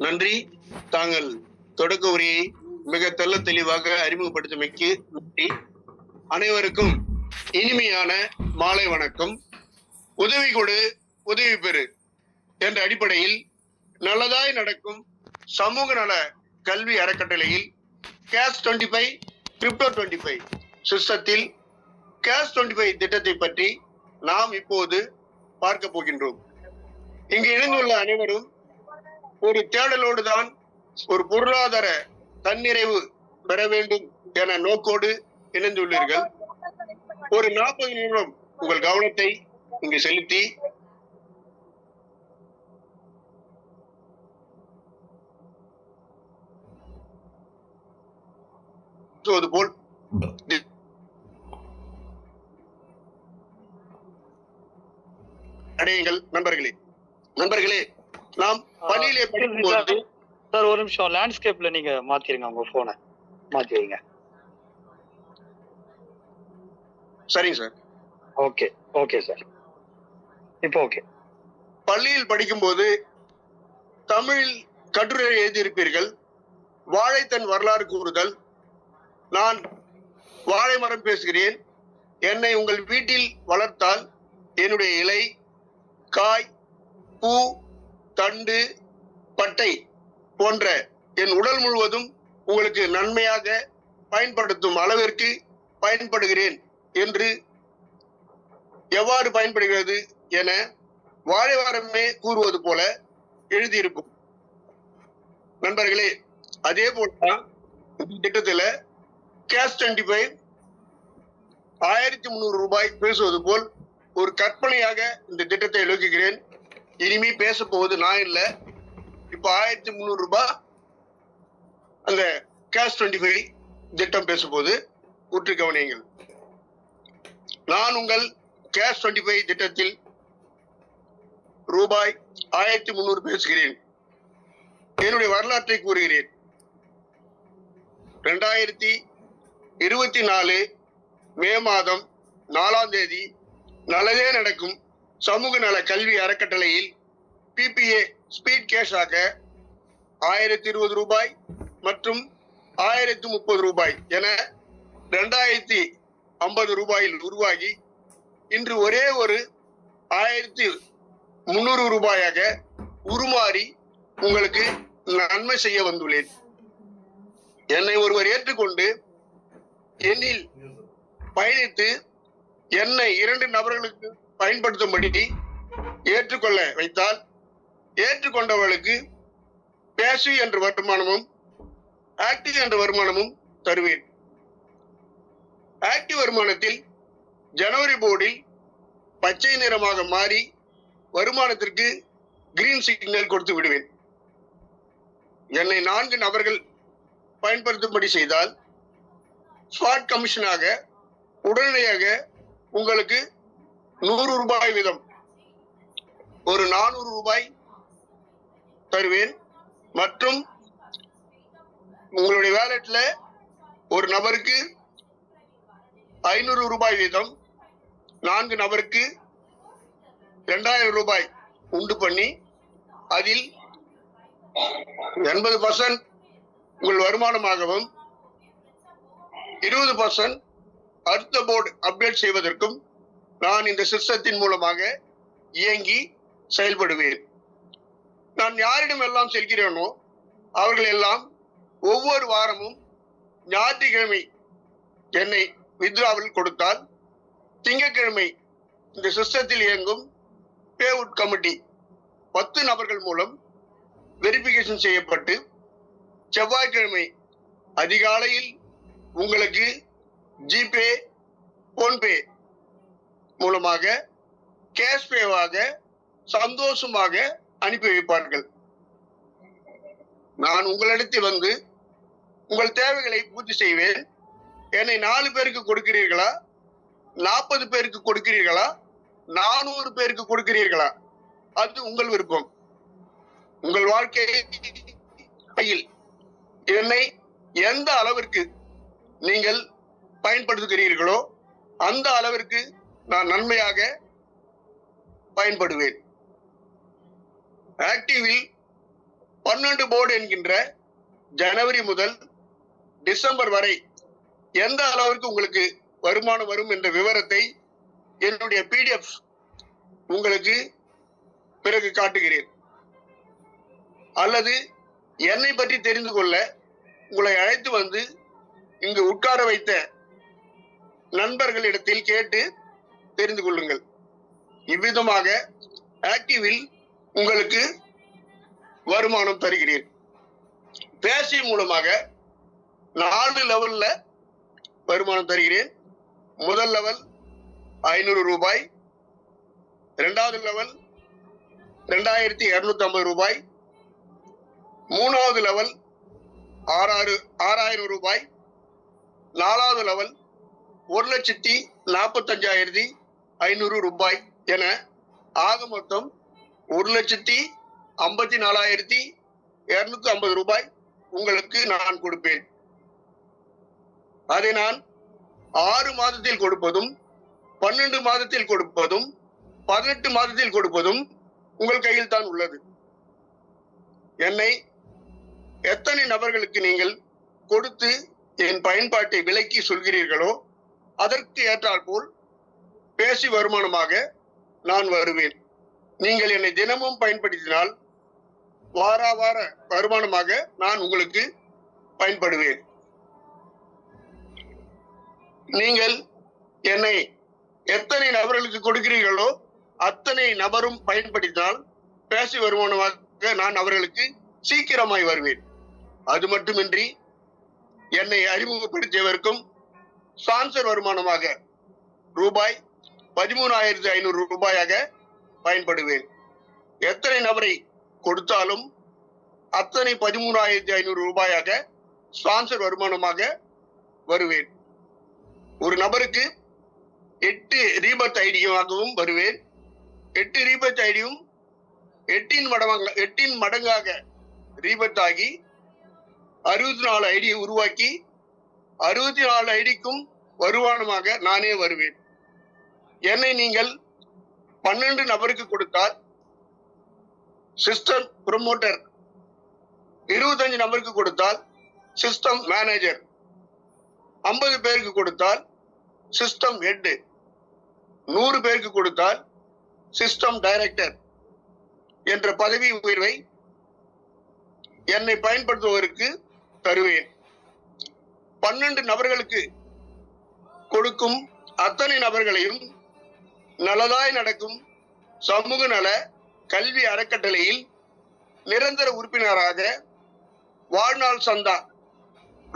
நன்றி. தாங்கள் தொடக்க உரையை மிக தெள்ள தெளிவாக அறிமுகப்படுத்தமைக்கு நன்றி. அனைவருக்கும் இனிமையான மாலை வணக்கம். உதவி கொடு உதவி பெறு என்ற அடிப்படையில் நல்லதாய் நடக்கும் சமூக நல கல்வி அறக்கட்டளையில் கேஷ் 25 கிரிப்டோ 25 சிஸ்டத்தில் கேஷ் 25 திட்டத்தை பற்றி நாம் இப்போது பார்க்க போகின்றோம். இங்கு இணைந்துள்ள அனைவரும் ஒரு தேடலோடு தான் ஒரு பொருளாதார தன்னிறைவு பெற வேண்டும் என நோக்கோடு இணைந்துள்ளீர்கள். ஒரு 40 நிமிடம் உங்கள் கவனத்தை இங்கு செலுத்தி போல் அடையுங்கள். நண்பர்களே நாம் பள்ளியிலே படிக்கும்போது சார் ஒரு நிமிஷம் லேண்ட்ஸ்கேப்ல நீங்க மாத்திருங்க, உங்க போனை மாத்தி வைங்க. சரிங்க சார். ஓகே சார், இப்போ ஓகே. பள்ளியில் படிக்கும்போது தமிழில் கட்டுரை எழுதியிருப்பீர்கள். வாழைத்தன் வரலாறு கூறுதல். நான் வாழை மரம் பேசுகிறேன். என்னை உங்கள் வீட்டில் வளர்த்தால் என்னுடைய இலை, காய், பூ, தண்டு, பட்டை போன்ற என் உடல் முழுவதும் உங்களுக்கு நன்மையாக பயன்படுத்தும் அளவிற்கு பயன்படுகிறேன் என்று எவ்வாறு பயன்படுகிறது என வாழை மரமே கூறுவது போல எழுதியிருக்கும். நண்பர்களே, அதே போலதான் இந்த திட்டத்துல கேஷ் 25 1300 ரூபாய் பேசுவது போல் ஒரு கற்பனையாக இந்த திட்டத்தை நோக்குகிறேன். இனிமே பேச போவது நான் இல்லை. இப்ப 1300 ரூபாய் அந்த கேஷ் 25 திட்டம் பேசும்போது உற்று கவனியுங்கள். நான் உங்கள் கேஷ் 25 திட்டத்தில் ரூபாய் 1300 பேசுகிறேன். என்னுடைய வரலாற்றை கூறுகிறேன். 2024 மே மாதம் 4ஆம் தேதி நல்லதே நடக்கும் சமூக நல கல்வி அறக்கட்டளையில் PPA ஸ்பீட் கேஷாக 1020 ரூபாய் மற்றும் 1030 ரூபாய் என 2050 ரூபாயில் உருவாகி இன்று ஒரே ஒரு 1300 ரூபாயாக உருமாறி உங்களுக்கு நன்மை செய்ய வந்துள்ளேன். என்னை ஒருவர் ஏற்றுக்கொண்டு என்னில் பயணித்து என்னை 2 நபர்களுக்கு பயன்படுத்தும்படி ஏற்றுக்கொள்ள வைத்தால் ஏற்றுக்கொண்டவர்களுக்கு பேசிவ் என்ற வருமானமும் ஆக்டிவ் என்ற வருமானமும் தருவேன். ஆக்டிவ் வருமானத்தில் ஜனவரி போர்டில் பச்சை நிறமாக மாறி வருமானத்திற்கு கிரீன் சிக்னல் கொடுத்து விடுவேன். என்னை 4 நபர்கள் பயன்படுத்தும்படி செய்தால் ஸ்பாட் கமிஷனாக உடனடியாக உங்களுக்கு 100 ரூபாய் வீதம் ஒரு 400 ரூபாய் தருவேன். மற்றும் உங்களுடைய வேலெட்ல ஒரு நபருக்கு 500 ரூபாய் வீதம் 4 நபருக்கு 2000 ரூபாய் உண்டு பண்ணி அதில் 80% உங்கள் வருமானமாகவும் 20% அடுத்த போர்டு அப்டேட் செய்வதற்கும் நான் இந்த சிஸ்டத்தின் மூலமாக இயங்கி செயல்படுவேன். நான் யாரிடம் எல்லாம் செல்கிறேனோ அவர்கள் எல்லாம் ஒவ்வொரு வாரமும் ஞாயிற்றுக்கிழமை என்னை வித்ராவில் கொடுத்தால் திங்கட்கிழமை இந்த சிஸ்டத்தில் இயங்கும் பேவுட் கமிட்டி 10 நபர்கள் மூலம் வெரிஃபிகேஷன் செய்யப்பட்டு செவ்வாய்க்கிழமை அதிகாலையில் உங்களுக்கு ஜிபே, போன்பே மூலமாக கேஷ் பேவாக சந்தோஷமாக அனுப்பி வைப்பார்கள். நான் உங்களிடத்தில் வந்து உங்கள் தேவைகளை பூர்த்தி செய்வேன். என்னை 4 பேருக்கு கொடுக்கிறீர்களா, 40 பேருக்கு கொடுக்கிறீர்களா, 400 பேருக்கு கொடுக்கிறீர்களா, அது உங்கள் விருப்பம். உங்கள் வாழ்க்கையில் என்னை எந்த அளவிற்கு நீங்கள் பயன்படுத்துகிறீர்களோ அந்த அளவிற்கு நான் நன்மையாக பயன்படுவேன். ஆக்டிவில் 12 போர்டு என்கின்ற ஜனவரி முதல் டிசம்பர் வரை எந்த அளவிற்கு உங்களுக்கு வருமானம் வரும் என்ற விவரத்தை என்னுடைய பிடிஎஃப் உங்களுக்கு பிறகு காட்டுகிறேன். அல்லது என்னை பற்றி தெரிந்து கொள்ள உங்களை அழைத்து வந்து இங்கு உட்கார வைத்த நண்பர்களிடத்தில் கேட்டு தெரிந்து கொள்ளுங்கள். இவ்விதமாக ஆக்டிவில் உங்களுக்கு வருமானம் தருகிறேன். பேசி மூலமாக 4 லெவல்ல வருமானம் தருகிறேன். முதல் லெவல் 500 ரூபாய், இரண்டாவது லெவல் 2250 ரூபாய், மூணாவது லெவல் 6000 ரூபாய், நாலாவது லெவல் 1,45,500 ரூபாய் என ஆக மொத்தம் 1,54,250 ரூபாய் உங்களுக்கு நான் கொடுப்பேன். அதை நான் 6 மாதத்தில் கொடுப்பதும் 12 மாதத்தில் கொடுப்பதும் 18 மாதத்தில் கொடுப்பதும் உங்கள் கையில் தான் உள்ளது. என்னை எத்தனை நபர்களுக்கு நீங்கள் கொடுத்து என் பயன்பாட்டை விலக்கி சொல்கிறீர்களோ அதற்கு ஏற்றால் போல் பேசி வருமானமாக நான் வருவேன். நீங்கள் என்னை தினமும் பயன்படுத்தினால் வார வருமானமாக நான் உங்களுக்கு பயன்படுவேன். நீங்கள் என்னை எத்தனை நபர்களுக்கு கொடுக்கிறீர்களோ அத்தனை நபரும் பயன்படுத்தினால் பேசி வருமானமாக நான் அவர்களுக்கு சீக்கிரமாய் வருவேன். அது மட்டுமின்றி என்னை அறிமுகப்படுத்தியவருக்கும் ஸ்பான்சர் வருமானமாக ரூபாய் 13,500 ரூபாயாக பயன்படுவேன். எத்தனை நபரை கொடுத்தாலும் அத்தனை 13,500 ரூபாயாக ஸ்பான்சர் வருமானமாக வருவேன். ஒரு நபருக்கு 8 ரீபத் ஐடியாகவும் வருவேன். 8 ரீபத் ஐடியும் 8 மடங்காக ரீபத் ஆகி 64 ஐடியை உருவாக்கி 64 ஐடிக்கும் வருமானமாக நானே வருவேன். என்னை நீங்கள் 12 நபருக்கு கொடுத்தால் சிஸ்டம் ப்ரொமோட்டர், 25 நபருக்கு கொடுத்தால் சிஸ்டம் மேனேஜர், 50 பேருக்கு கொடுத்தால் சிஸ்டம் ஹெட், 100 பேருக்கு கொடுத்தால் சிஸ்டம் டைரக்டர் என்ற பதவி உயர்வை என்னை பயன்படுத்துவதற்கு தருவேன். 12 நபர்களுக்கு கொடுக்கும் அத்தனை நபர்களையும் நல்லதாய் நடக்கும் சமூக நல கல்வி அறக்கட்டளையில் நிரந்தர உறுப்பினராக வாழ்நாள் சந்தா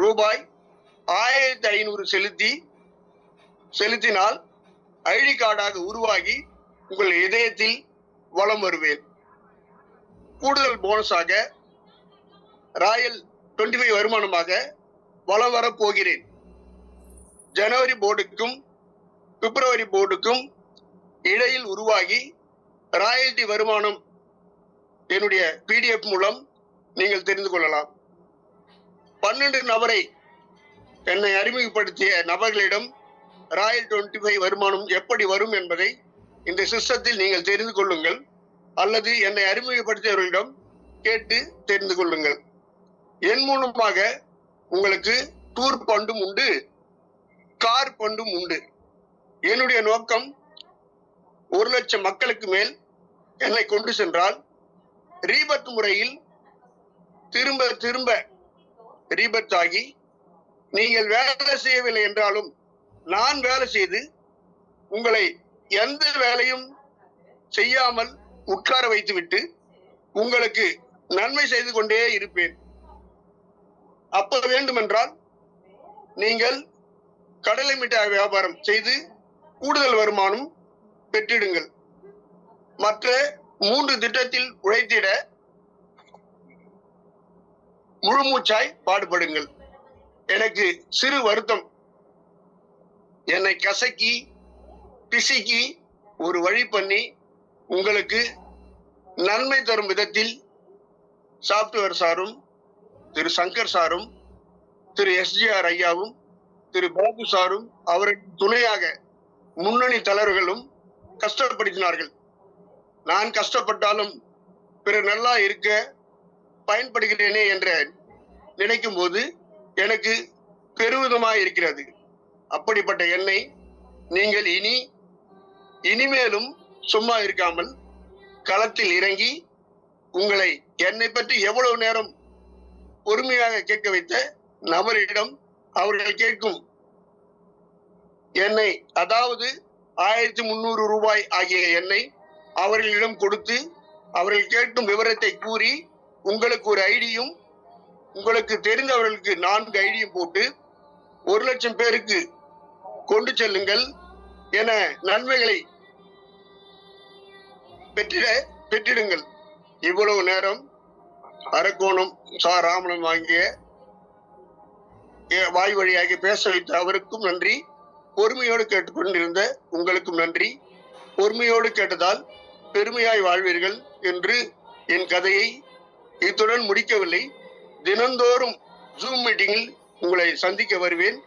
ரூபாய் 1,500 செலுத்தினால் ஐடி கார்டாக உருவாகி உங்கள் இதயத்தில் வலம் வருவேன். கூடுதல் போனஸாக ராயல் 25 வருமானமாக வலம் வரப் போகிறேன். ஜனவரி போர்டுக்கும் பிப்ரவரி போர்டுக்கும் இடையில் உருவாகி ராயல்டி வருமானம் என்னுடைய பிடிஎஃப் மூலம் நீங்கள் தெரிந்து கொள்ளலாம். 12 நபரை என்னை அறிமுகப்படுத்திய நபர்களிடம் ராயல் 25 வருமானம் எப்படி வரும் என்பதை இந்த சிஸ்டத்தில் நீங்கள் தெரிந்து கொள்ளுங்கள். அல்லது என்னை அறிமுகப்படுத்தியவர்களிடம் கேட்டு தெரிந்து கொள்ளுங்கள். என் மூலமாக உங்களுக்கு டூர் பண்டும் உண்டு, கார் பண்டும் உண்டு. என்னுடைய நோக்கம் 1,00,000 மக்களுக்கு மேல் என்னை கொண்டு சென்றால் ரீபத் முறையில் திரும்ப திரும்ப ரீபத் ஆகி நீங்கள் வேலை செய்யவில்லை என்றாலும் நான் வேலை செய்து உங்களை எந்த வேலையும் செய்யாமல் உட்கார வைத்துவிட்டு உங்களுக்கு நன்மை செய்து கொண்டே இருப்பேன். அப்ப வேண்டுமென்றால் நீங்கள் கடலை மிட்டாய் வியாபாரம் செய்து கூடுதல் வருமானம் பெற்றிடுங்கள். மற்ற 3 திட்டத்தில் உழைத்திட முழுமூச்சாய் பாடுபடுங்கள். எனக்கு சிறு வருத்தம், என்னை கசக்கி பிசுக்கி ஒரு வழி பண்ணி உங்களுக்கு நன்மை தரும் விதத்தில் சாப்ட்வேர் சாரும் திரு சங்கர் சாரும் திரு SGR ஐயாவும் திரு பாபு சாரும் அவருக்கு துணையாக முன்னணி தலைவர்களும் கஷ்டப்படுத்தினார்கள். நான் கஷ்டப்பட்டாலும் பிறர் நல்லா இருக்க பயன்படுகிறேனே என்ற நினைக்கும் போது எனக்கு பெருமிதமாக இருக்கிறது. அப்படிப்பட்ட என்னை நீங்கள் இனிமேலும் சும்மா இருக்காமல் களத்தில் இறங்கி உங்களை என்னை பற்றி எவ்வளவு நேரம் பொறுமையாக கேட்க வைத்த நபரிடம் அவர்கள் கேட்கும் எண்ணெய், அதாவது 1300 ரூபாய் ஆகிய எண்ணெய் அவர்களிடம் கொடுத்து அவர்கள் கேட்கும் விவரத்தை கூறி உங்களுக்கு ஒரு ஐடியும் உங்களுக்கு தெரிந்தவர்களுக்கு 4 ஐடியும் போட்டு 1 லட்சம் பேருக்கு கொண்டு செல்லுங்கள் என நன்மைகளை பெற்றிடுங்கள். இவ்வளவு நேரம் அரக்கோணம் சா ராமணன் வாங்கிய வாய் வழியாக பேச வைத்த அவருக்கும் நன்றி. பொறுமையோடு கேட்டுக்கொண்டிருந்த உங்களுக்கும் நன்றி. பொறுமையோடு கேட்டதால் பெருமையாய் வாழ்வீர்கள் என்று என் கதையை இத்துடன் முடிக்கவில்லை. தினந்தோறும் ஜூம் மீட்டிங்கில் உங்களை சந்திக்க வருவேன்.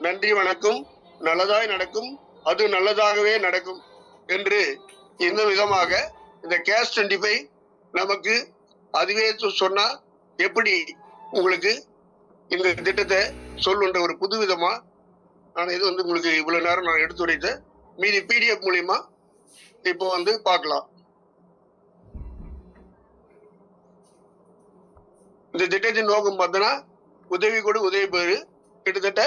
நன்றி, வணக்கம். நல்லதாய் நடக்கும், அது நல்லதாகவே நடக்கும் என்று இந்த விதமாக இந்த கேஷ் 25 நமக்கு அதுவே சொன்னா எப்படி உங்களுக்கு இந்த திட்டத்தை சொல்லுன்ற ஒரு புது விதமா நான் இது உங்களுக்கு இவ்வளவு நேரம் நான் எடுத்து உரைத்த மீதி PDF மூலியமா இப்போ பார்க்கலாம். இந்த திட்டத்தின் நோக்கம் பார்த்தோன்னா உதவி கொடு உதவி பெறு, கிட்டத்தட்ட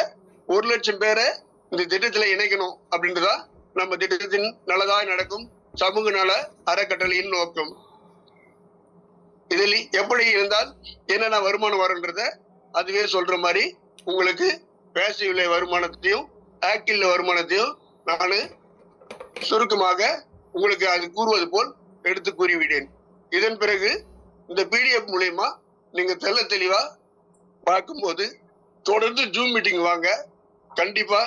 1 லட்சம் பேரை இந்த திட்டத்துல இணைக்கணும் அப்படின்றதா நம்ம திட்டத்தின் நல்லதாய் நடக்கும் சமூக நல அறக்கட்டளையின் நோக்கம். இதில் எப்படி இருந்தால் என்னென்ன வருமானம் வரும்ன்றத அதுவே சொல்ற மாதிரி உங்களுக்கு பேசிவ்ல வருமானத்தையும் ஆக்டிவ்ல வருமானத்தையும் நான் சுருக்கமாக உங்களுக்கு அது கூறுவது போல் எடுத்து கூறிவிட்டேன். இதன் பிறகு இந்த PDF மூலயமா நீங்க தெளிவா பார்க்கும்போது தொடர்ந்து ஜூம் மீட்டிங் வாங்க. கண்டிப்பா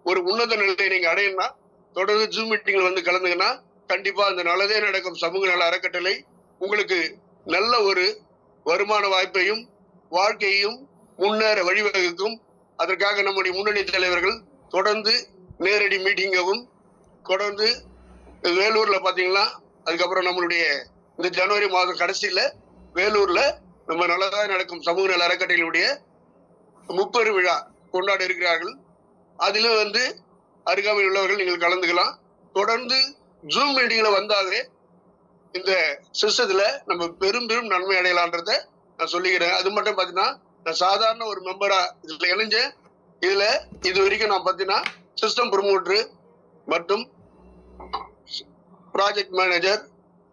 ஒரு உன்னத நிலையை நீங்க அடையணும்னா தொடர்ந்து ஜூம் மீட்டிங்ல கலந்துங்கன்னா கண்டிப்பா அந்த நல்லதே நடக்கும் சமூக நல அறக்கட்டளை உங்களுக்கு நல்ல ஒரு வருமான வாய்ப்பையும் வாழ்க்கையையும் முன்னேற வழிவகுக்கும். அதற்காக நம்முடைய முன்னணி தலைவர்கள் தொடர்ந்து நேரடி மீட்டிங்கவும் தொடர்ந்து வேலூர்ல பாத்தீங்கன்னா அதுக்கப்புறம் நம்மளுடைய இந்த ஜனவரி மாதம் கடைசியில வேலூர்ல நம்ம நல்லதாக நடக்கும் சமூக நல அறக்கட்டளையுடைய 30 விழா கொண்டாட இருக்கிறார்கள். அதிலும் அருகாமையில் உள்ளவர்கள் நீங்கள் கலந்துக்கலாம். தொடர்ந்து ஜூம் மீட்டிங்ல வந்தாலே இந்த சிஸ்டத்துல நம்ம பெரும் நன்மை அடையலான்றத நான் சொல்லிக்கிறேன். அது மட்டும் பாத்தீங்கன்னா நான் சாதாரண ஒரு மெம்பரா இதுல இணைஞ்சேன். இதுல இது வரைக்கும் நான் பாத்தீங்கன்னா சிஸ்டம் ப்ரமோட்டர் மற்றும் ப்ராஜெக்ட் மேனேஜர்,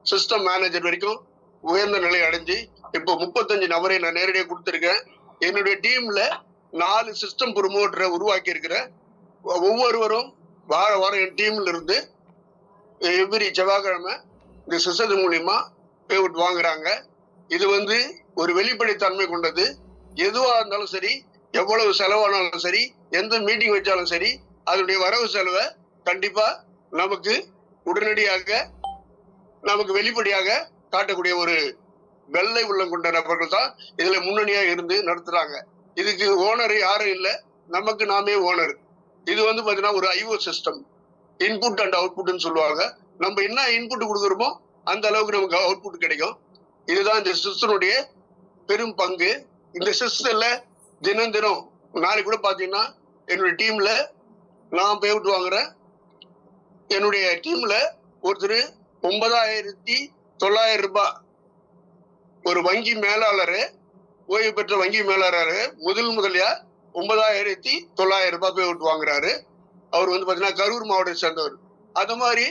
சிஸ்டம் மேனேஜர் வரைக்கும் உயர்ந்த நிலை அடைஞ்சு இப்போ 35 நபரை நான் நேரடியாக கொடுத்திருக்கேன். என்னுடைய டீம்ல 4 சிஸ்டம் ப்ரமோட்டரை உருவாக்கி இருக்கிறேன். ஒவ்வொருவரும் வாரம் என் டீம்ல இருந்து எவ்ரி செவ்வாய்க்கிழமை இந்த சிஸ்டத்தின் மூலியமா பேவுட் வாங்குறாங்க. இது ஒரு வெளிப்படைத்தன்மை கொண்டது. எதுவா இருந்தாலும் சரி, எவ்வளவு செலவானாலும் சரி, எந்த மீட்டிங் வச்சாலும் சரி, அதனுடைய வரவு செலவை கண்டிப்பா நமக்கு உடனடியாக நமக்கு வெளிப்படையாக காட்டக்கூடிய ஒரு வெள்ளை உள்ளம் கொண்ட நபர்கள் தான் இதுல முன்னணியா இருந்து நடத்துறாங்க. இதுக்கு ஓனர் யாரும் இல்லை, நமக்கு நாமே ஓனர். இது பாத்தீங்கன்னா ஒரு IO சிஸ்டம், இன்புட் அண்ட் அவுட்புட்னு சொல்லுவாங்க. நம்ம என்ன இன்புட் கொடுக்குறோமோ அந்த அளவுக்கு நமக்கு அவுட்புட் கிடைக்கும். இதுதான் இந்த சிஸ்டனுடைய பெரும் பங்கு. இந்த சிஸ்டம்ல தினம் நாளைக்கு கூட பாத்தீங்கன்னா என்னுடைய டீம்ல நான் பேவுட் வாங்குறேன். என்னுடைய டீம்ல ஒருத்தர் 9,900 ரூபாய், ஒரு வங்கி மேலாளரு, ஓய்வு பெற்ற வங்கி மேலாளரு முதலியா 9,900 ரூபாய் பேவுட் வாங்குறாரு. அவர் பாத்தீங்கன்னா கரூர் மாவட்டத்தை சேர்ந்தவர். அது மாதிரி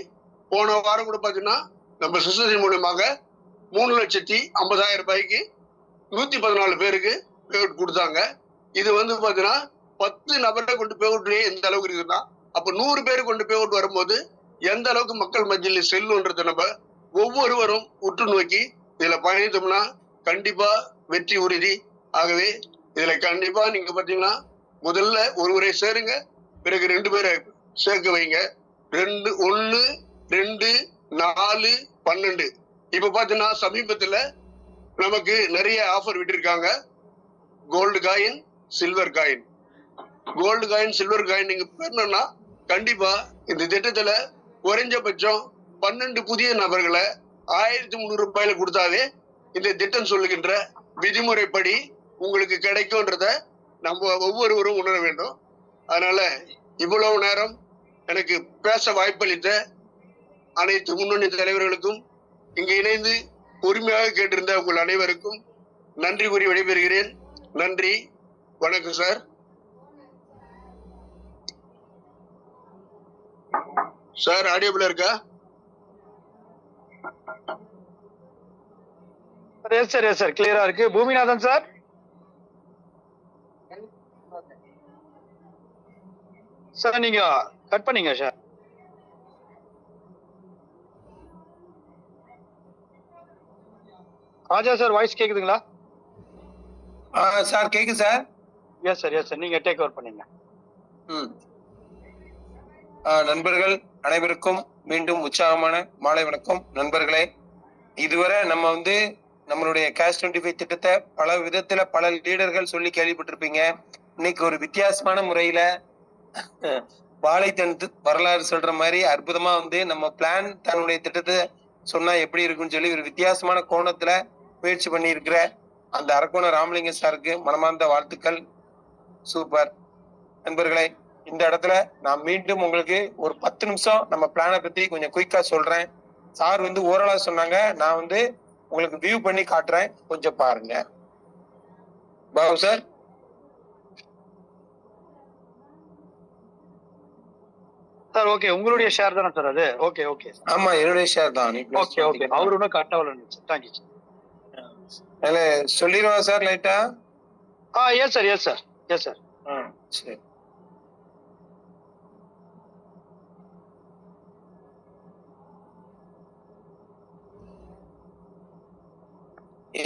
போன வாரம் கூட பாத்தீங்கன்னா நம்ம சிஸ்டத்தின் மூலமாக 3,50,000 ரூபாய்க்கு 114 பேருக்கு பேவுட் கொடுத்தாங்க. இது பாத்தீங்கன்னா 10 நபரை கொண்டு பேவுட்லயே எந்த அளவுக்கு இருக்குன்னா, அப்ப 100 பேர் கொண்டு பேவுட் வரும்போது எந்த அளவுக்கு மக்கள் மத்தியில் செல்லுன்றதை நம்ம ஒவ்வொருவரும் உற்று நோக்கி இதுல பயணித்தோம்னா கண்டிப்பா வெற்றி உறுதி. ஆகவே இதுல கண்டிப்பா நீங்க பாத்தீங்கன்னா முதல்ல ஒருவரை சேருங்க, பிறகு 2 பேரை சேர்க்க வைங்க. 1, 2, 4, 12. இப்ப பாத்தீங்கன்னா சமீபத்துல நமக்கு நிறைய ஆஃபர் விட்டுருக்காங்க. Gold coin, silver coin. Gold coin, silver coin நீங்க பெறணும்னா கண்டிப்பா இந்த திட்டத்துல குறைஞ்சபட்சம் 12 புதிய நபர்களை 1,300 ரூபாயில கொடுத்தாவே இந்த திட்டம் சொல்லுகின்ற விதிமுறைப்படி உங்களுக்கு கிடைக்கும்ன்றத நம்ம ஒவ்வொருவரும் உணர வேண்டும். அதனால இவ்வளவு நேரம் எனக்கு பேச வாய்ப்பளித்த அனைத்து முன்னணி தலைவர்களுக்கும், இங்கு இணைந்து பொறுமையாக கேட்டிருந்த உங்கள் அனைவருக்கும் நன்றி கூறி விடைபெறுகிறேன். நன்றி, வணக்கம் சார். சார் ஆடியோபிள் இருக்கா? எஸ் சார் கிளியரா இருக்கு. பூமிநாதன் சார். சார் நீங்க கட் பண்ணீங்க சார். ராஜா சார் வாய்ஸ் கேக்குதுங்களா? சார் கேக்குது சார். எஸ் சார் நீங்க டேக் ஓவர் பண்ணீங்க. நண்பர்கள் அனைவருக்கும் மீண்டும் உற்சாகமான மாலை வணக்கம். நண்பர்களே, இதுவரை நம்ம வந்து நம்மளுடைய கேஷ் 25 திட்டத்தை பல விதத்துல பல லீடர்கள் சொல்லி கேள்விப்பட்டிருப்பீங்க. இன்னைக்கு ஒரு வித்தியாசமான முறையில வாழைத்தன் வரலாறு சொல்ற மாதிரி அற்புதமா வந்து நம்ம பிளான் தன்னுடைய திட்டத்தை சொன்னா எப்படி இருக்குன்னு சொல்லி ஒரு வித்தியாசமான கோணத்துல முயற்சி பண்ணி இருக்கிற அந்த அரக்கோண ராமலிங்க சாருக்கு மனமார்ந்த வாழ்த்துக்கள். சூப்பர். நண்பர்களே, இந்த இடத்துல நான் மீண்டும் உங்களுக்கு ஒரு 10 நிமிஷம் நம்ம பிளானை பத்தி கொஞ்சம் குயிக்கா சொல்றேன். சார் வந்து ஓரளா சொன்னாங்க, நான் வந்து உங்களுக்கு வியூ பண்ணி காட்டுறேன், கொஞ்சம் பாருங்க. பாபு சார். சார் ஓகே, உங்களுடைய ஷேர் தானே சார் அது? ஓகே ஆமா, என்னுடைய ஷேர் தான். ஓகே அவரு ஒன்றும் கட் ஆகல. Thank you sir. சொல்லிடுவா சார் லைட்டா? Yes sir. சரி.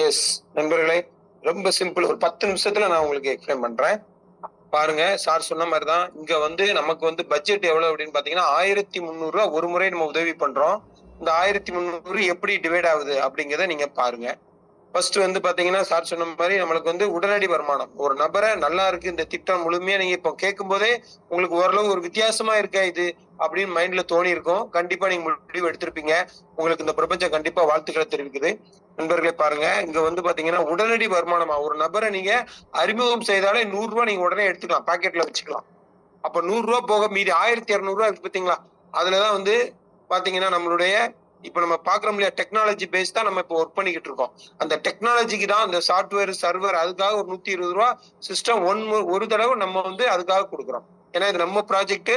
எஸ் நண்பர்களே, ரொம்ப சிம்பிள். ஒரு 10 நிமிஷத்துல நான் உங்களுக்கு எக்ஸ்பிளைன் பண்றேன். பாருங்க, சார் சொன்ன மாதிரிதான் இங்க வந்து நமக்கு வந்து பட்ஜெட் எவ்வளவு அப்படின்னு பாத்தீங்கன்னா 1300 ரூபாய் ஒரு முறை நம்ம உதவி பண்றோம். இந்த 1300 எப்படி டிவைட் ஆகுது அப்படிங்கிறத நீங்க பாருங்க. ஃபர்ஸ்ட் வந்து பாத்தீங்கன்னா சார் சொன்ன மாதிரி நம்மளுக்கு வந்து உடனடி வருமானம். ஒரு நபரை நல்லா இருக்கு இந்த திட்டம் முழுமையா நீங்க இப்போ கேட்கும் போதே உங்களுக்கு ஓரளவு ஒரு வித்தியாசமா இருக்கா இது அப்படின்னு மைண்ட்ல தோணி இருக்கும். கண்டிப்பா நீங்க முடிவு எடுத்திருப்பீங்க. உங்களுக்கு இந்த பிரபஞ்சம் கண்டிப்பா வாழ்த்துக்களை தெரிவிக்குது. நண்பர்களே பாருங்க, இங்க வந்து பாத்தீங்கன்னா உடனடி வருமானமா ஒரு நபரை நீங்க அறிமுகம் செய்தாலே 100 ரூபாய் நீங்க உடனே எடுத்துக்கலாம், பாக்கெட்ல வச்சுக்கலாம். அப்ப 100 ரூபாய் போக மீதி 1200 ரூபாய் இருக்கு பாத்தீங்களா? அதுலதான் வந்து பாத்தீங்கன்னா நம்மளுடைய இப்ப நம்ம பாக்குறோம் இல்லையா, டெக்னாலஜி பேஸ் தான் நம்ம இப்போ ஒர்க் பண்ணிக்கிட்டு இருக்கோம். அந்த டெக்னாலஜிக்கு தான் அந்த சாஃப்ட்வேர் சர்வர் அதுக்காக ஒரு 120 ரூபாய் சிஸ்டம் ஒரு தடவை நம்ம வந்து அதுக்காக கொடுக்குறோம். ஏன்னா இது நம்ம ப்ராஜெக்ட்,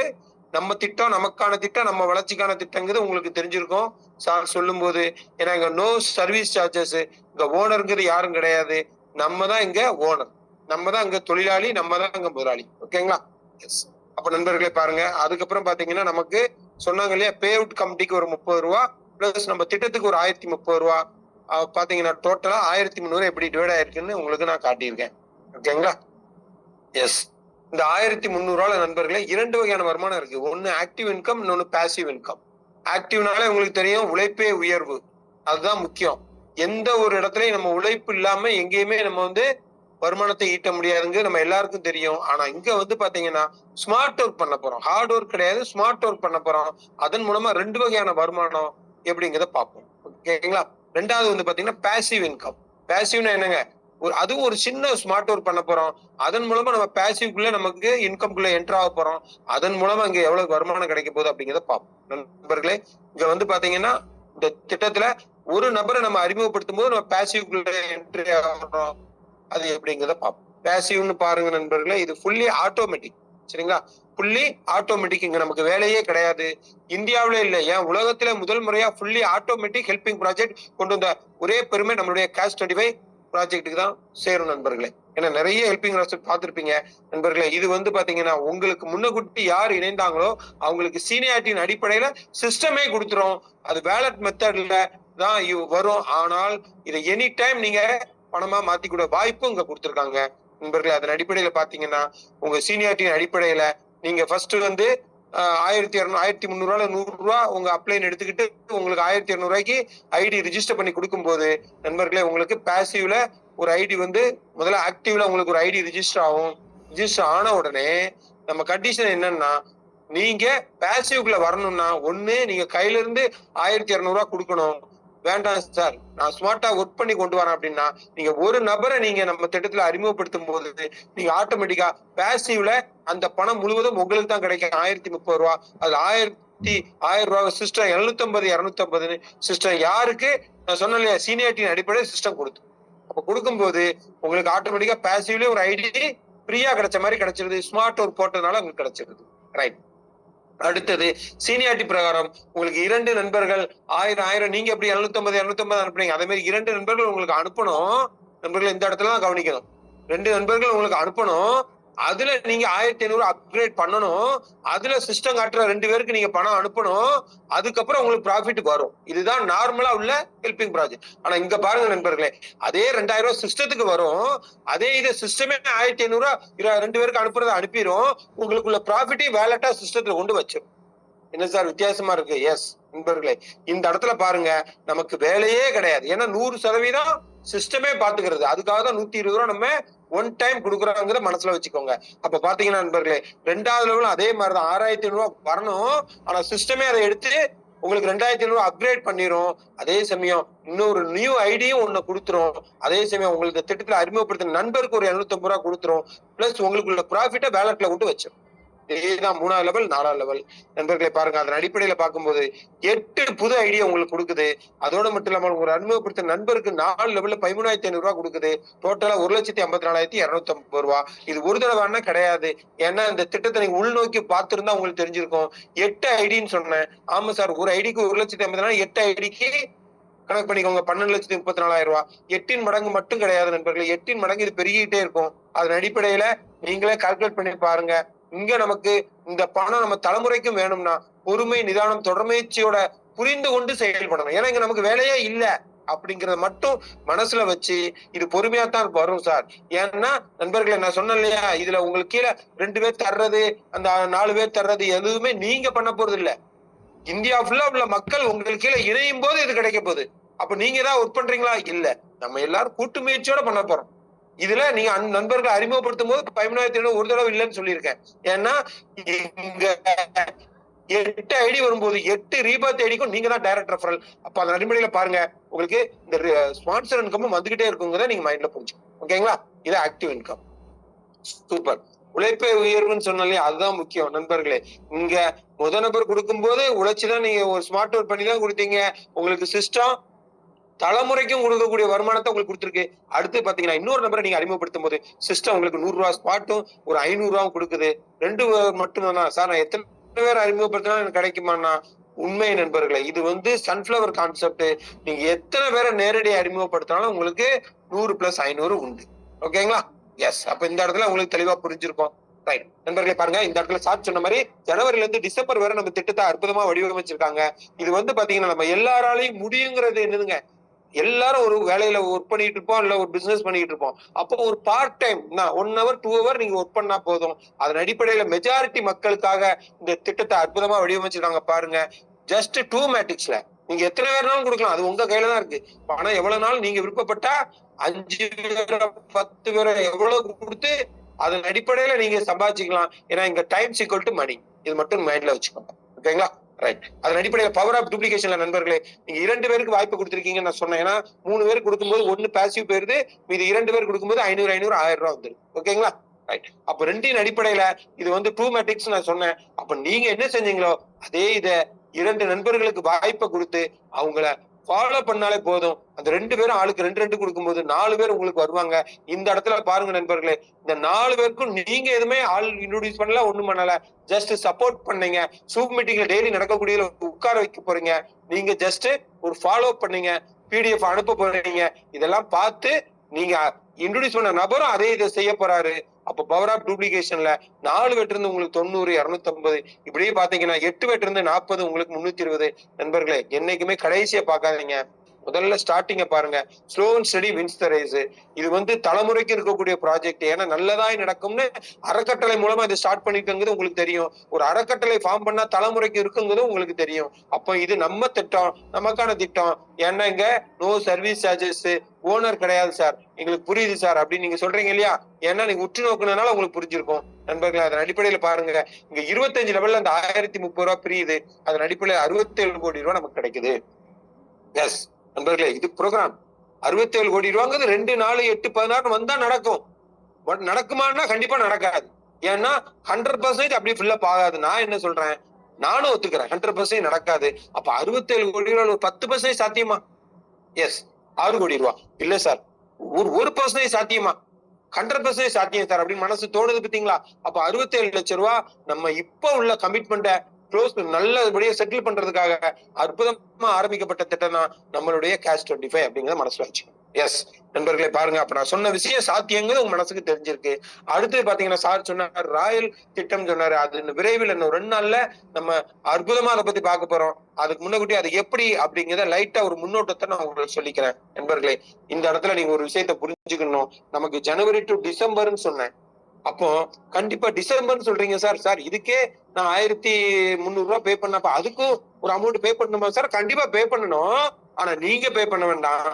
நம்ம திட்டம், நமக்கான திட்டம், நம்ம வளர்ச்சிக்கான திட்டங்கிறது உங்களுக்கு தெரிஞ்சிருக்கும் சார் சொல்லும் போது. ஏன்னா இங்க நோ சர்வீஸ் சார்ஜஸ், இங்க ஓனருங்கிறது யாரும் கிடையாது. நம்ம தான் இங்க ஓனர், நம்ம தான் இங்க தொழிலாளி, நம்ம தான் இங்க முதலாளி. ஓகேங்களா? எஸ். அப்ப நண்பர்களே பாருங்க, அதுக்கப்புறம் பாத்தீங்கன்னா நமக்கு சொன்னாங்க இல்லையா, பே அவுட் கமிட்டிக்கு ஒரு 30 ரூபா பிளஸ் நம்ம திட்டத்துக்கு ஒரு 1030 ரூபா பாத்தீங்கன்னா டோட்டலா 1300 எப்படி டிவைட் ஆயிருக்குன்னு உங்களுக்கு நான் காட்டியிருக்கேன். ஓகேங்களா? எஸ். இந்த 1300 ரூபாய் நண்பர்களே 2 வகையான வருமானம் இருக்கு. ஒன்னு ஆக்டிவ் இன்கம், இன்னொன்னு பாசிவ் இன்கம். ஆக்டிவ்னாலே உங்களுக்கு தெரியும், உழைப்பே உயர்வு, அதுதான் முக்கியம். எந்த ஒரு இடத்துலயும் நம்ம உழைப்பு இல்லாம எங்கேயுமே நம்ம வந்து வருமானத்தை ஈட்ட முடியாதுங்க, நம்ம எல்லாருக்கும் தெரியும். ஆனா இங்க வந்து பாத்தீங்கன்னா ஸ்மார்ட் ஒர்க் பண்ண போறோம், ஹார்ட் ஒர்க் கிடையாது, ஸ்மார்ட் ஒர்க் பண்ண போறோம். அதன் மூலமா 2 வகையான வருமானம் எப்படிங்கிறத பார்ப்போம். ஓகேங்களா? ரெண்டாவது வந்து பாத்தீங்கன்னா பாசிவ் இன்கம். பாசிவ்னா என்னங்க, அதுவும் ஒரு சின்ன ஸ்மார்ட் ஒர்க் பண்ண போறோம். அதன் மூலமா நம்ம பாசிவ்குள்ள நமக்கு இன்கம்குள்ள என்டர் ஆக போறோம். அதன் மூலமா இங்க எவ்வளவு வருமானம் கிடைக்க போகுது அப்படிங்கிறத பார்ப்போம். நண்பர்களே, இங்க வந்து பாத்தீங்கன்னா இந்த திட்டத்துல ஒரு நபரை நம்ம அறிமுகப்படுத்தும் போது நம்ம பாசிவ்குள்ள என்ட்ரி ஆகிறோம். அது எப்படிங்கிறத பார்ப்போம். பாசிவ்னு பாருங்க நண்பர்களே, இது ஃபுல்லி ஆட்டோமேட்டிக். சரிங்களா? Fully automatic. இங்க நமக்கு வேலையே கிடையாது. இந்தியாவிலே இல்லை, ஏன் உலகத்துல முதல் முறையா ஃபுல்லி ஆட்டோமேட்டிக் ஹெல்பிங் ப்ராஜெக்ட் கொண்டு வந்த ஒரே பெருமை நம்மளுடைய கேஷ் 25 ப்ராஜெக்ட்டுக்கு தான் சேரும் நண்பர்களே. ஏன்னா நிறைய ஹெல்பிங் ப்ராஜெக்ட் பார்த்திருப்பீங்க நண்பர்களே. இது வந்து பாத்தீங்கன்னா உங்களுக்கு முன்னக்கூட்டி யார் இணைந்தாங்களோ அவங்களுக்கு சீனியாரிட்டியின் அடிப்படையில சிஸ்டமே கொடுத்துரும். அது வேலட் மெத்தட்ல தான் வரும். ஆனால் இதை எனி டைம் நீங்க பணமா மாத்திக்கூட வாய்ப்பும் இங்க கொடுத்துருக்காங்க நண்பர்களே. அதன் அடிப்படையில பாத்தீங்கன்னா உங்க சீனியாரிட்டியின் அடிப்படையில நீங்க ஃபர்ஸ்ட் வந்து 1300 ரூபாய் 100 ரூபாய் உங்க அப்ளைன் எடுத்துக்கிட்டு உங்களுக்கு 1200 ரூபாய்க்கு ஐடி ரிஜிஸ்டர் பண்ணி கொடுக்கும் போது நண்பர்களே, உங்களுக்கு பாசிவ்ல ஒரு ஐடி வந்து முதல்ல ஆக்டிவ்ல உங்களுக்கு ஒரு ஐடி ரிஜிஸ்டர் ஆகும். ரிஜிஸ்டர் ஆன உடனே நம்ம கண்டிஷன் என்னன்னா, நீங்க பாசிவ்குள்ள வரணும்னா ஒண்ணு நீங்க கையில இருந்து 1200 ரூபாய் கொடுக்கணும். வேண்டாம் சார், நான் ஸ்மார்ட்டா ஒர்க் பண்ணி கொண்டு வரேன் அப்படின்னா, நீங்க ஒரு நபரை நீங்க நம்ம திட்டத்துல அறிமுகப்படுத்தும் போது நீங்க ஆட்டோமேட்டிக்கா பேசிவ்ல அந்த பணம் முழுவதும் உங்களுக்கு தான் கிடைக்கும். 1030 அதுல 1000 ரூபாய் சிஸ்டம் 750 250 சிஸ்டம் யாருக்கு நான் சொன்னேன் இல்லையா, சீனியாரிட்டியின் அடிப்படையில் சிஸ்டம் கொடுத்து அப்ப கொடுக்கும்போது உங்களுக்கு ஆட்டோமேட்டிக்கா பேசிவ்ல ஒரு ஐடி ஃப்ரீயா கிடைச்ச மாதிரி கிடைச்சிருது. ஸ்மார்ட் ஒர்க் போட்டதுனால உங்களுக்கு கிடைச்சிருது. ரைட். அடுத்தது சீனியாரிட்டி பிரகாரம் உங்களுக்கு 2 நண்பர்கள் 1000 நீங்க எப்படி 750 அனுப்புறீங்க, அதே மாதிரி 2 நண்பர்கள் உங்களுக்கு அனுப்பணும். நண்பர்கள் இந்த இடத்துல தான் கவனிக்கணும். 2 நண்பர்கள் உங்களுக்கு அனுப்பணும். அதுல நீங்க 1500 அப்கிரேட் பண்ணணும். அதுல சிஸ்டம் காட்டுற 2 பேருக்கு நீங்க பணம் அனுப்பணும். அதுக்கப்புறம் உங்களுக்கு ப்ராஃபிட் வரும். இதுதான் நார்மலா உள்ள ஹெல்பிங் ப்ராஜெக்ட். ஆனா இங்க பாருங்க நண்பர்களே, அதே 2000 சிஸ்டத்துக்கு வரும். அதே இது சிஸ்டமே 1500 2 பேருக்கு அனுப்புறதை அனுப்பிடும். உங்களுக்குள்ள ப்ராஃபிட்டையும் வேலட்டா சிஸ்டத்துல கொண்டு வச்சிடும். என்ன சார் வித்தியாசமா இருக்கு? எஸ் நண்பர்களே, இந்த இடத்துல பாருங்க, நமக்கு வேலையே கிடையாது. ஏன்னா 100% சிஸ்டமே பாத்துக்கிறது. அதுக்காக தான் 120 ரூபா நம்ம ஒன் டைம் கொடுக்குறாங்கிறத மனசுல வச்சுக்கோங்க. அப்ப பாத்தீங்கன்னா நண்பர்களே, 2வது லெவல் அதே மாதிரிதான் 6500 வரணும். ஆனா சிஸ்டமே அதை எடுத்து உங்களுக்கு 2500 அப்கிரேட் பண்ணிரும். அதே சமயம் இன்னொரு நியூ ஐடியும் ஒண்ணு கொடுத்துரும். அதே சமயம் உங்களுக்கு திட்டத்துல அறிமுகப்படுத்தின நண்பருக்கு ஒரு 750 ரூபா கொடுத்துரும். பிளஸ் உங்களுக்குள்ள ப்ராஃபிட்டை வேலட்ல கொண்டு வச்சிடும். இதேதான் 3வது லெவல் 4வது லெவல். நண்பர்களை பாருங்க, அதன் அடிப்படையில பார்க்கும்போது 8 புது ஐடியா உங்களுக்கு கொடுக்குது. அதோட மட்டும் இல்லாம ஒரு அறிமுகப்படுத்த நண்பருக்கு 4 லெவல்ல 13,500 ரூபாய் கொடுக்குது. டோட்டலா 1,54,250 ரூபாய். இது ஒரு தடவை கிடையாது. ஏன்னா இந்த திட்டத்தை நீங்க உள்நோக்கி பார்த்திருந்தா உங்களுக்கு தெரிஞ்சிருக்கும். 8 ஐடின்னு சொன்னேன். ஆமா சார், ஒரு ஐடிக்கு 1,54,000, 8 ஐடிக்கு கணக்கு பண்ணிக்கோங்க 12,34,000 ரூபாய். 8 மடங்கு மட்டும் கிடையாது நண்பர்களே, 8 மடங்கு இது பெருகிட்டே இருக்கும். அதன் அடிப்படையில நீங்களே கால்குலேட் பண்ணி பாருங்க. இங்க நமக்கு இந்த பணம் நம்ம தலைமுறைக்கும் வேணும்னா பொறுமை, நிதானம், தொடர்மையோட புரிந்து கொண்டு செயல்படணும். ஏன்னா இங்க நமக்கு வேலையே இல்ல அப்படிங்கறத மட்டும் மனசுல வச்சு இது பொறுமையா தான் வரும் சார். ஏன்னா நண்பர்களே, நான் சொன்னேன் இல்லையா, இதுல உங்களுக்கு கீழே 2 பேர் தர்றது, அந்த 4 பேர் தர்றது எதுவுமே நீங்க பண்ண போறது இல்ல. இந்தியா ஃபுல்லா உள்ள மக்கள் உங்களுக்கு கீழே இணையும் போது இது கிடைக்க போகுது. அப்ப நீங்க ஏதாவது ஒர்க் பண்றீங்களா? இல்ல. நம்ம எல்லாரும் கூட்டு முயற்சியோட பண்ண போறோம். இதுல நீங்க நண்பர்கள் அறிமுகப்படுத்தும் போது 15,500 ஒரு தடவை இல்லைன்னு சொல்லியிருக்கேன். ஏன்னா இங்க 8 ஐடி வரும்போது 8 ரீபர்த் ஐடிக்கும் நீங்க தான் டைரக்ட் ரெஃபரல். அப்ப அதன் அடிப்படையில பாருங்க, உங்களுக்கு இந்த ஸ்பான்சர் இன்கம் வந்துகிட்டே இருக்குங்கிறத நீங்க மைண்ட்ல புரிஞ்சுக்கணும். ஓகேங்களா? இது ஆக்டிவ் இன்கம். சூப்பர். உழைப்பே உயர்வுன்னு சொன்னாலே அதுதான் முக்கியம் நண்பர்களே. இங்க நபர் கொடுக்கும்போது உழைச்சுதான் நீங்க ஒரு ஸ்மார்ட் ஒர்க் பண்ணி தான் கொடுத்தீங்க. உங்களுக்கு சிஸ்டம் தலைமுறைக்கும் கொடுக்கக்கூடிய வருமானத்தை உங்களுக்கு கொடுத்துருக்கு. அடுத்து பாத்தீங்கன்னா இன்னொரு நபரை நீங்க அறிமுகப்படுத்தும் போது சிஸ்டம் உங்களுக்கு 100 ரூபாய் ஸ்பாட்டும் ஒரு 500 ரூபாயும் கொடுக்குது. 2 மட்டும் தானா சார், நான் எத்தனை பேர் அறிமுகப்படுத்தினா எனக்கு கிடைக்குமாண்ணா? உண்மை நண்பர்களே, இது வந்து சன்ஃபிளவர் கான்செப்ட். நீங்க எத்தனை பேரை நேரடி அறிமுகப்படுத்தினாலும் உங்களுக்கு 100+500 உண்டு. ஓகேங்களா? எஸ். அப்ப இந்த இடத்துல உங்களுக்கு தெளிவா புரிஞ்சிருக்கும். ரைட் நண்பர்களே, பாருங்க இந்த இடத்துல சார் சொன்ன மாதிரி ஜனவரில இருந்து டிசம்பர் வரை நம்ம திட்டத்தை அற்புதமா வடிவமைச்சிருக்காங்க. இது வந்து பாத்தீங்கன்னா நம்ம எல்லாராலையும் முடியுங்கிறது என்னதுங்க, எல்லாரும் ஒரு வேலையில ஒர்க் பண்ணிட்டு இருப்போம், இல்ல ஒரு பிசினஸ் பண்ணிட்டு இருப்போம். அப்போ ஒரு பார்ட் டைம் 1 hour 2 hour நீங்க ஒர்க் பண்ணா போதும். அதன் அடிப்படையில மெஜாரிட்டி மக்களுக்காக இந்த திட்டத்தை அற்புதமா வடிவமைச்சிருக்காங்க பாருங்க. ஜஸ்ட் 2 மேட்ரிக்ஸ்ல நீங்க எத்தனை பேர்னாலும் கொடுக்கலாம். அது உங்க கையில தான் இருக்கு. பணம் எவ்வளவு நாள் நீங்க விருப்பப்பட்டா 5 பேரை 10 பேரை எவ்வளவு கொடுத்து அதன் அடிப்படையில நீங்க சம்பாதிச்சுக்கலாம். ஏன்னா இங்க டைம் ஈக்குவல் டு மணி. இது மட்டும் மைண்ட்ல வச்சுக்கோங்க. ஓகேங்களா? ரைட். அதன் அடிப்படையில் பவர் ஆஃப் டூப்ளிகேஷன்ல நண்பர்களே, நீங்க 2 பேருக்கு வாய்ப்பு கொடுத்திருக்கீங்கன்னு நான் சொன்னேன். ஏன்னா 3 பேர் கொடுக்கும்போது 1 பாசிவ் போயிருது, மீதி 2 பேர் கொடுக்கும்போது 500 1000 ரூபாய் வந்துருக்கு. ஓகேங்களா? ரைட். அப்ப 2 அடிப்படையில இது வந்து 2 மேட்ரிக்ஸ் நான் சொன்னேன். அப்ப நீங்க என்ன செஞ்சீங்களோ அதே இத 2 நண்பர்களுக்கு வாய்ப்பை கொடுத்து அவங்கள ஃபாலோ பண்ணாலே போதும். அந்த 2 பேரும் ஆளுக்கு 2 கொடுக்கும்போது 4 பேர் உங்களுக்கு வருவாங்க. இந்த இடத்துல பாருங்க நண்பர்களே, இந்த 4 பேருக்கும் நீங்க எதுவுமே ஆள் இன்ட்ரோடியூஸ் பண்ணல, ஒண்ணும் பண்ணல. ஜஸ்ட் சப்போர்ட் பண்ணீங்க. சூப் மீட்டிங்ல டெய்லி நடக்கக்கூடிய உட்கார வைக்க போறீங்க. நீங்க ஜஸ்ட் ஒரு ஃபாலோ பண்ணீங்க, PDF அனுப்ப போறீங்க. இதெல்லாம் பார்த்து நீங்க இன்ட்ரோடியூஸ் பண்ண நபரும் அதே இதை செய்ய போறாரு. அப்ப பவர் ஆஃப் டூப்ளிகேஷன்ல 4 பேர் இருந்து உங்களுக்கு 90 250 இப்படியே பாத்தீங்கன்னா 8 பேர் இருந்து 40 உங்களுக்கு 320. நண்பர்களே, என்னைக்குமே கடைசியா பாக்காதீங்க, முதல்ல ஸ்டார்டிங்க பாருங்க. Slow and steady wins the race. இது வந்து தலைமுறைக்கு இருக்கக்கூடிய ப்ராஜெக்ட். ஏன்னா நல்லதாய் நடக்கும்னு அறக்கட்டளை மூலமா இதை ஸ்டார்ட் பண்ணிருக்கிறது உங்களுக்கு தெரியும். ஒரு அறக்கட்டளை ஃபார்ம் பண்ணா தலைமுறைக்கு இருக்குங்கிறது உங்களுக்கு தெரியும். அப்ப இது நம்ம திட்டம், நமக்கான திட்டம். ஏன்னா இங்க நோ சர்வீஸ் சார்ஜஸ், ஓனர் கிடையாது சார், எங்களுக்கு புரியுது சார் அப்படின்னு நீங்க சொல்றீங்க இல்லையா? ஏன்னா நீங்க உற்று நோக்குனதுனால உங்களுக்கு புரிஞ்சிருக்கும். நண்பர்களே, அதன் அடிப்படையில பாருங்க, இங்க 25 லெவல்ல அந்த 1030 ரூபாய் பிரியுது. அதன் அடிப்படையில 67 கோடி ரூபாய் நமக்கு கிடைக்குது. எஸ் நண்பர்களே இது ப்ரோக்ராம். 67 கோடி ரூபாங்கிறது 2, 4, 8, 16 வந்தா நடக்கும். பட் நடக்குமான்னா கண்டிப்பா நடக்காது. ஏன்னா 100% அப்படி ஃபில்லப் ஆகாது. நான் என்ன சொல்றேன், நானும் ஒத்துக்கிறேன் 100% நடக்காது. அப்ப 67 கோடி ரூபாய் ஒரு 10% சாத்தியமா? எஸ், 6 கோடி ரூபாய். இல்ல சார், ஒரு 1% சாத்தியமா? 100% சாத்தியம் சார் அப்படின்னு மனசு தோணுது பாத்தீங்களா? அப்ப 67 லட்சம் ரூபாய் நம்ம இப்ப உள்ள கமிட்மெண்ட்டை க்ளோஸ் நல்லபடியா செட்டில் பண்றதுக்காக அற்புதமா ஆரம்பிக்கப்பட்ட திட்டம் தான் நம்மளுடைய கேஷ் 25 அப்படிங்கறத மனசுல வச்சுக்கணும். எஸ் நண்பர்களே பாருங்க, அப்ப நான் சொன்ன விஷயம் சாத்தியங்கிறது உங்க மனசுக்கு தெரிஞ்சிருக்கு. அடுத்து பாத்தீங்கன்னா சார் சொன்னார் ராயல் திட்டம் சொன்னாரு. அது விரைவில் இன்னும் 2 நாள்ல நம்ம அற்புதமா அதை பத்தி பார்க்க போறோம். அதுக்கு முன்னக்கூட்டி அது எப்படி அப்படிங்கிறத லைட்டா ஒரு முன்னோட்டத்தை நான் உங்களுக்கு சொல்லிக்கிறேன். நண்பர்களே இந்த இடத்துல நீங்க ஒரு விஷயத்தை புரிஞ்சுக்கணும். நமக்கு ஜனவரி டு டிசம்பர்னு சொன்னேன். அப்போ கண்டிப்பா டிசம்பர்னு சொல்றீங்க சார். சார் இதுக்கே நான் 1300 ரூபாய் பே பண்ணப்ப அதுக்கும் ஒரு அமௌண்ட் பே பண்ணணுமா சார்? கண்டிப்பா பே பண்ணணும். ஆனா நீங்க பே பண்ண வேண்டாம்.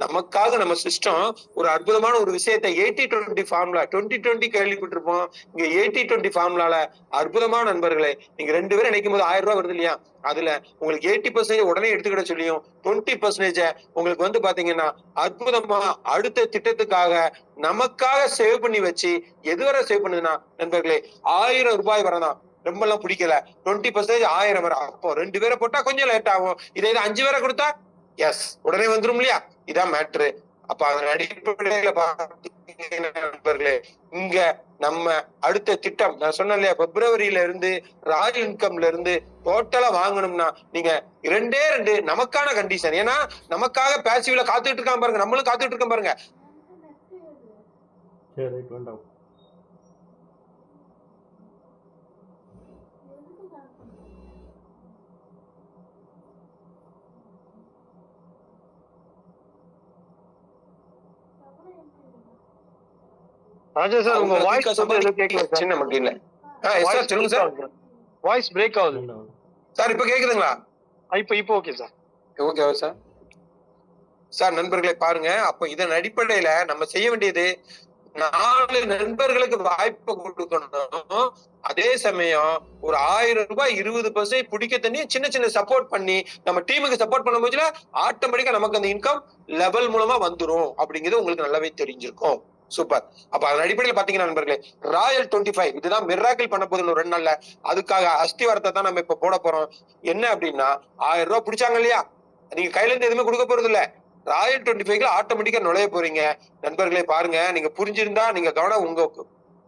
நமக்காக நம்ம சிஸ்டம் ஒரு அற்புதமான ஒரு விஷயத்தை 80-20 ஃபார்முலா 2020 கேள்விப்பட்டிருப்போம். இங்க 80-20 ஃபார்முலால அற்புதமான நண்பர்களே, நீங்க 2 பேரும் நினைக்கும் போது 1000 ரூபாய் வருது இல்லையா? அதுல உங்களுக்கு 80% உடனே எடுத்துக்கிட சொல்லியும் 20% உங்களுக்கு வந்து பாத்தீங்கன்னா அற்புதமா அடுத்த திட்டத்துக்காக நமக்காக சேவ் பண்ணி வச்சு எதுவரை சேவ் பண்ணுதுன்னா நண்பர்களே 1000 ரூபாய் வரதான். ரொம்ப எல்லாம் பிடிக்கல. 20% 1000 வர. அப்போ 2 பேரை போட்டா கொஞ்சம் லேட் ஆகும். இதே 5 பேரை கொடுத்தா எஸ் உடனே வந்துரும் இல்லையா? இதான் மேட்ரு. அப்ப அதன் அடிப்படையில பாத்தீங்கன்னா நண்பர்களே, இங்க நம்ம அடுத்த திட்டம் நான் சொன்னேன் இல்லையா, பிப்ரவரியில இருந்து ராயல் இன்கம்ல இருந்து டோட்டலா வாங்கணும்னா நீங்க 2 நமக்கான கண்டிஷன். ஏன்னா நமக்காக பேசிவ்ல காத்துட்டு இருக்கான் பாருங்க, நம்மளும் காத்துட்டு இருக்கோம் பாருங்க. ராஜா சார் உங்க வாய்ஸ் கேட்கல சார். சின்ன மட்டும் இல்ல. சார் சொல்லுங்க சார். வாய்ஸ் பிரேக் ஆகுது சார். இப்ப கேக்குதுங்களா? இப்போ ஓகே சார். ஓகேவா சார்? சார் நண்பர்களே பாருங்க, அப்ப இதன் அடிப்படையில நம்ம செய்ய வேண்டியது 4 நண்பர்களுக்கு வாய்ப்பு கொடுக்கணும். அதே சமயம் ஒரு 1000 ரூபாய் 20% பிடிக்க தண்ணி சின்ன சின்ன சப்போர்ட் பண்ணி நம்ம டீமுக்கு சப்போர்ட் பண்ணும் போதுல ஆட்டோமேட்டிக்கா நமக்கு அந்த இன்கம் லெவல் மூலமா வந்துரும் அப்படிங்கிறது உங்களுக்கு நல்லாவே தெரிஞ்சிருக்கும். சூப்பர். அப்ப அதன் அடிப்படையில் பாத்தீங்கன்னா நண்பர்களே, ராயல் 25 இதுதான் மிராக்கிள் பண்ண போகுது 2 நாள்ல. அதுக்காக அஸ்திவாரத்தை தான் நம்ம இப்ப போட போறோம். என்ன அப்படின்னா 1000 ரூபாய் பிடிச்சாங்க இல்லையா, நீங்க கையில இருந்து எதுவுமே கொடுக்க போறது இல்ல. ராயல் 25ல ஆட்டோமேட்டிக்கா நுழைய போறீங்க. நண்பர்களே பாருங்க, நீங்க புரிஞ்சிருந்தா நீங்க கவனம் உங்க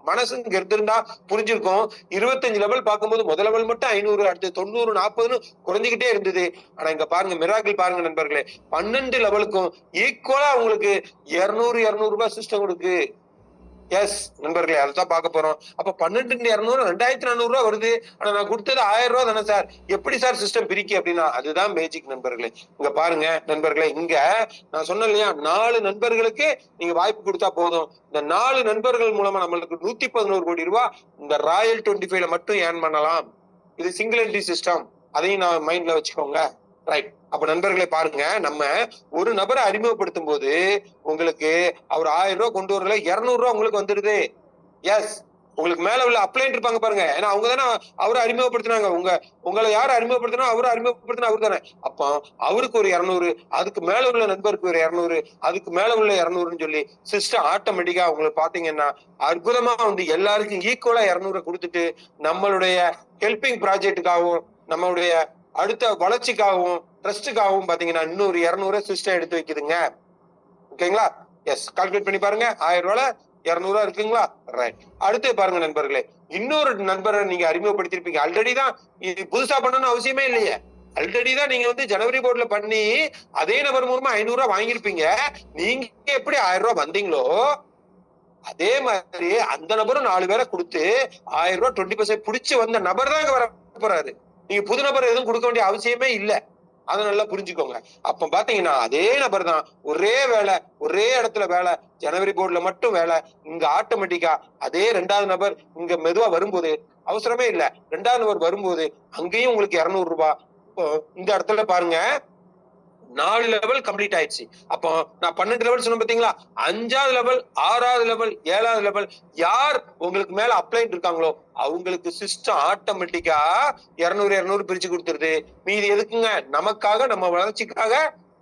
மனசு இங்க இருந்திருந்தா புரிஞ்சிருக்கும். 25 லெவல் பார்க்கும்போது முதல் லெவல் மட்டும் 500, அடுத்து 90, 40ன்னு குறைஞ்சிக்கிட்டே இருந்தது. ஆனா இங்க பாருங்க மிராக்கிள் பாருங்க நண்பர்களே, 12 லெவலுக்கும் ஈக்குவலா உங்களுக்கு 200 ரூபாய் சிஸ்டம் கொடுக்கு. எஸ் நண்பர்களே, அதான் பார்க்க போறோம். அப்ப 12 200 2400 ரூபாய் வருது. ஆனா நான் கொடுத்தது 1000 ரூபாய் தானே சார், எப்படி சார் சிஸ்டம் பிரிக்கி அப்படின்னா அதுதான் மேஜிக் நண்பர்களே. இங்க பாருங்க நண்பர்களே, இங்க நான் சொன்னேன் இல்லையா 4 நண்பர்களுக்கு நீங்க வாய்ப்பு கொடுத்தா போதும். இந்த 4 நண்பர்கள் மூலமா நம்மளுக்கு 111 கோடி ரூபாய் இந்த ராயல் 25ல மட்டும் ஏர்ன் பண்ணலாம். இது சிங்கிள் என்ட்ரி சிஸ்டம், அதையும் நான் மைண்ட்ல வச்சுக்கோங்க. ரைட். அப்ப நண்பர்களே பாருங்க, நம்ம ஒரு நபரை அறிமுகப்படுத்தும் போது உங்களுக்கு அவர் 1000 ரூபாய் கொண்டு வரல 200 ரூபாய் உங்களுக்கு வந்துடுது. எஸ், உங்களுக்கு மேல உள்ள அப்ளைண்ட் இருப்பாங்க பாருங்க, ஏன்னா அவங்க தானே அவரை அறிமுகப்படுத்தினாங்க. உங்களை யாரு அறிமுகப்படுத்தினா அவரை அறிமுகப்படுத்தினா அவரு தானே. அப்போ அவருக்கு ஒரு 200, அதுக்கு மேல உள்ள நண்பருக்கு ஒரு 200, அதுக்கு மேல உள்ள 200ன்னு சொல்லி சிஸ்டம் ஆட்டோமேட்டிக்கா உங்களுக்கு பாத்தீங்கன்னா அற்புதமா வந்து எல்லாருக்கும் ஈக்குவலா 200 கொடுத்துட்டு நம்மளுடைய ஹெல்பிங் ப்ராஜெக்டுக்காகவும் நம்மளுடைய அடுத்த வளர்ச்சிக்காகவும் ட்ரஸ்டுக்காகவும் பாத்தீங்கன்னா இன்னொரு 200 சிஸ்டம் எடுத்து வைக்குதுங்க. ஓகேங்களா? எஸ், கால்குலேட் பண்ணி பாருங்க. 1000 ரூபாய் 200 ரூபாய் இருக்குங்களா? ரைட். அடுத்து பாருங்க நண்பர்களே, இன்னொரு நண்பரை நீங்க அறிமுகப்படுத்திருப்பீங்க. ஆல்ரெடி தான், இது புதுசா பண்ணணும்னு அவசியமே இல்லையே. ஆல்ரெடி தான் நீங்க வந்து ஜனவரி போர்ட்ல பண்ணி அதே நபர் மூலமா 500 ரூபாய் வாங்கியிருப்பீங்க. நீங்க எப்படி 1000 ரூபாய் வந்தீங்களோ அதே மாதிரி அந்த நபரும் 4 பேரை கொடுத்து 1000 ரூபாய் 20% பிடிச்சு வந்த நபர் தான் இங்க வர போறாரு. நீங்க புது நபர் எதுவும் கொடுக்க வேண்டிய அவசியமே இல்ல. அதை நல்லா புரிஞ்சுக்கோங்க. அப்ப பாத்தீங்கன்னா அதே நபர் தான், ஒரே வேலை, ஒரே இடத்துல வேலை, ஜனவரி போர்டுல மட்டும் வேலை. இங்க ஆட்டோமேட்டிக்கா அதே 2வது நபர் இங்க மெதுவா வரும்போது அவசரமே இல்ல, 2வது நபர் வரும்போது அங்கேயும் உங்களுக்கு 200 ரூபாய். இப்போ இந்த இடத்துல பாருங்க 4 லெவல் கம்ப்ளீட் ஆயிடுச்சு. அப்போ நான் 12 லெவல் சொன்ன பாத்தீங்களா, 5வது லெவல், 6வது லெவல், 7வது லெவல் யார் உங்களுக்கு மேல அப்ளைண்ட் இருக்காங்களோ அவங்களுக்கு சிஸ்டம் ஆட்டோமேட்டிக்கா 200 பிரிச்சு கொடுத்துருது. மீதி எதுக்குங்க? நமக்காக, நம்ம வளர்ச்சிக்காக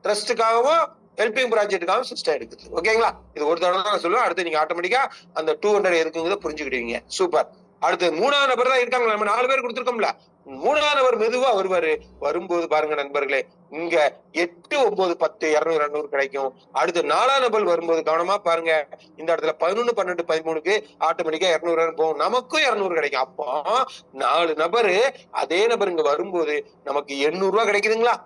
ட்ரஸ்ட்டுக்காகவும் ஹெல்பிங் ப்ராஜெக்ட்டுக்காகவும் சிஸ்டம் எடுக்குது. ஓகேங்களா? இது ஒரு தடவை தான் நான் சொல்லுவேன். அடுத்து நீங்க ஆட்டோமேட்டிக்கா அந்த 200 இருக்குங்கிறத புரிஞ்சுக்கிடுவீங்க. சூப்பர். அடுத்து 3வது நபர் தான் இருக்காங்களா? நம்ம 4 பேர் கொடுத்துருக்கோம்ல. 3வது நபர் மெதுவா வருவாரு. வரும்போது பாருங்க நண்பர்களே, இங்க 8, 9, 10, 200, 200 கிடைக்கும். அடுத்து 4வது நபர் வரும்போது கவனமா பாருங்க. இந்த இடத்துல 11, 12, 13க்கு ஆட்டோமேட்டிக்கா 200 போகும். நமக்கும் 200 கிடைக்கும். அப்போ 4 நபரு அதே நபர் இங்க வரும்போது நமக்கு 800 ரூபாய் கிடைக்குதுங்களா?